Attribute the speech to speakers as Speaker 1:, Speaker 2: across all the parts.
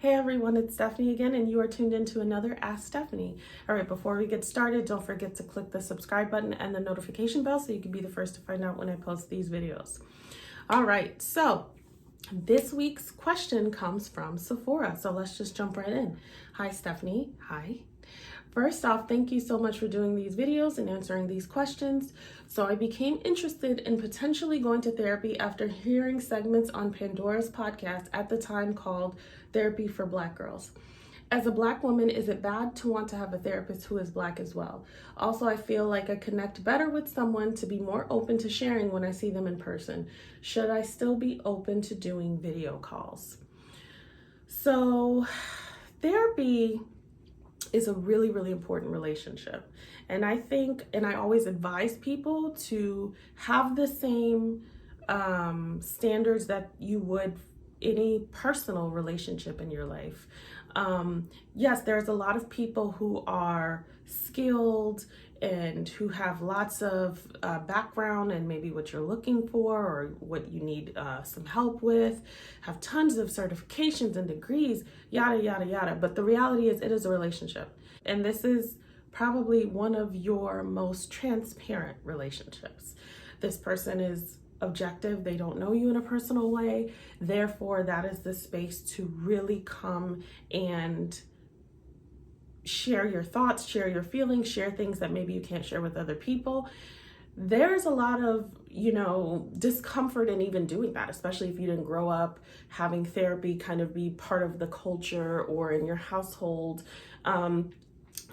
Speaker 1: Hey everyone, it's Stephanie again, and you are tuned into another Ask Stephanie. All right, before we get started, don't forget to click the subscribe button and the notification bell so you can be the first to find out when I post these videos. All right, so this week's question comes from Sephora, so let's just jump right in. Hi Stephanie, hi. First off, thank you so much for doing these videos and answering these questions. So I became interested in potentially going to therapy after hearing segments on Pandora's podcast at the time called Therapy for Black Girls. As a Black woman, is it bad to want to have a therapist who is Black as well? Also, I feel like I connect better with someone to be more open to sharing when I see them in person. Should I still be open to doing video calls? So, therapy is a really, really important relationship. And I think, and I always advise people to have the same standards that you would any personal relationship in your life. Yes, there's a lot of people who are skilled and who have lots of background and maybe what you're looking for or what you need some help with, have tons of certifications and degrees, yada, yada, yada. But the reality is it is a relationship. And this is probably one of your most transparent relationships. This person is objective. They don't know you in a personal way. Therefore, that is the space to really come and share your thoughts, share your feelings, share things that maybe you can't share with other people. There's a lot of, discomfort in even doing that, especially if you didn't grow up having therapy kind of be part of the culture or in your household.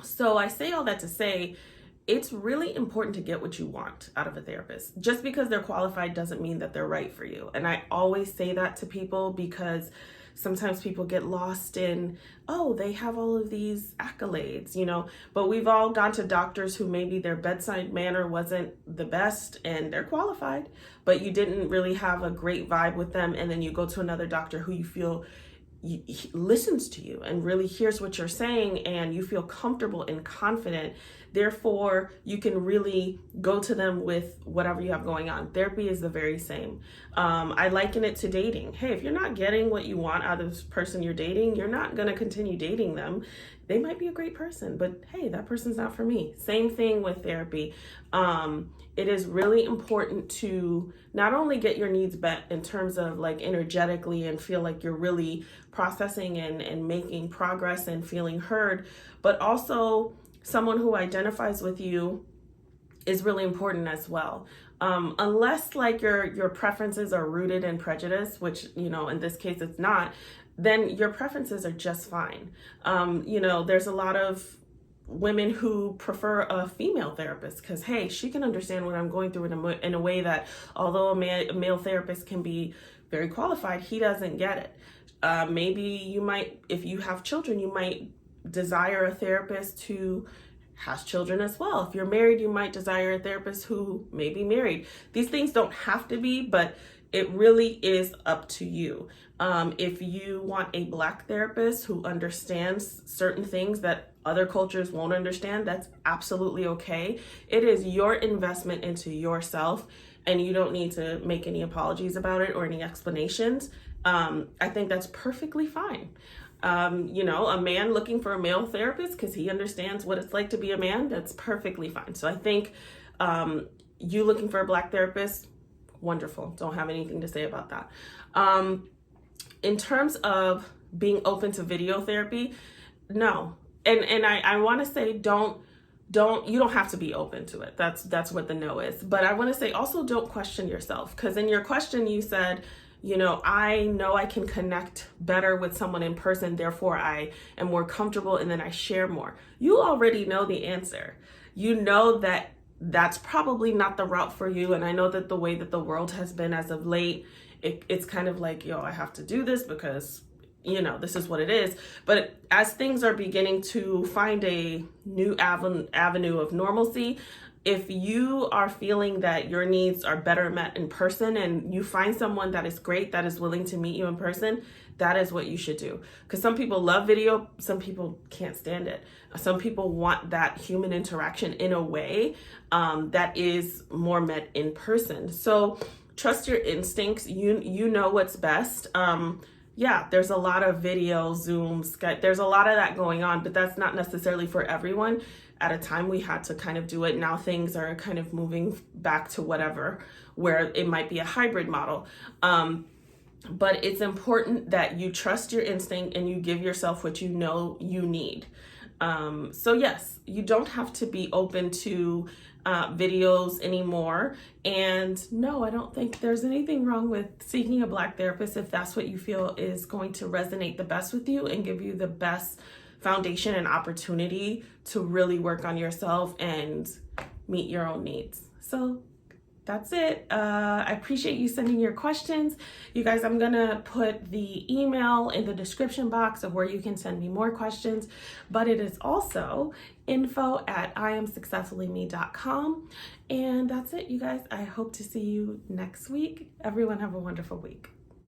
Speaker 1: So I say all that to say, it's really important to get what you want out of a therapist. Just because they're qualified doesn't mean that they're right for you. And I always say that to people because sometimes people get lost in, oh, they have all of these accolades, but we've all gone to doctors who maybe their bedside manner wasn't the best and they're qualified, but you didn't really have a great vibe with them. And then you go to another doctor who you feel he listens to you and really hears what you're saying and you feel comfortable and confident. Therefore, you can really go to them with whatever you have going on. Therapy is the very same. I liken it to dating. Hey, if you're not getting what you want out of this person you're dating, you're not going to continue dating them. They might be a great person, but hey, that person's not for me. Same thing with therapy. It is really important to not only get your needs met in terms of like energetically and feel like you're really processing and making progress and feeling heard, but also someone who identifies with you is really important as well. Unless like your preferences are rooted in prejudice, which, in this case it's not, then your preferences are just fine. There's a lot of women who prefer a female therapist because, hey, she can understand what I'm going through in a way that although a male therapist can be very qualified, he doesn't get it. Maybe you might, if you have children, you might desire a therapist who has children as well. If you're married, you might desire a therapist who may be married. These things don't have to be, but it really is up to you. If you want a Black therapist who understands certain things that other cultures won't understand, that's absolutely okay. It is your investment into yourself, and you don't need to make any apologies about it or any explanations. I think that's perfectly fine. A man looking for a male therapist because he understands what it's like to be a man, that's perfectly fine. So I think you looking for a Black therapist, wonderful. Don't have anything to say about that. In terms of being open to video therapy, no. And I want to say you don't have to be open to it. That's what the no is. But I want to say also don't question yourself, because in your question you said, I know I can connect better with someone in person, therefore I am more comfortable and then I share more. You already know the answer. You know that that's probably not the route for you. And I know that the way that the world has been as of late, it's kind of like, I have to do this because, this is what it is. But as things are beginning to find a new avenue of normalcy, if you are feeling that your needs are better met in person and you find someone that is great, that is willing to meet you in person, that is what you should do. Because some people love video, some people can't stand it. Some people want that human interaction in a way that is more met in person. So trust your instincts. You know what's best. yeah, there's a lot of video, Zoom, Skype, there's a lot of that going on, but that's not necessarily for everyone. At a time we had to kind of do it. Now things are kind of moving back to whatever, where it might be a hybrid model. But it's important that you trust your instinct and you give yourself what you know you need. So yes, you don't have to be open to videos anymore. And no, I don't think there's anything wrong with seeking a Black therapist if that's what you feel is going to resonate the best with you and give you the best foundation and opportunity to really work on yourself and meet your own needs. So that's it. I appreciate you sending your questions. You guys, I'm gonna put the email in the description box of where you can send me more questions, but it is also info@IamSuccessfullyMe.com. And that's it, you guys. I hope to see you next week. Everyone have a wonderful week.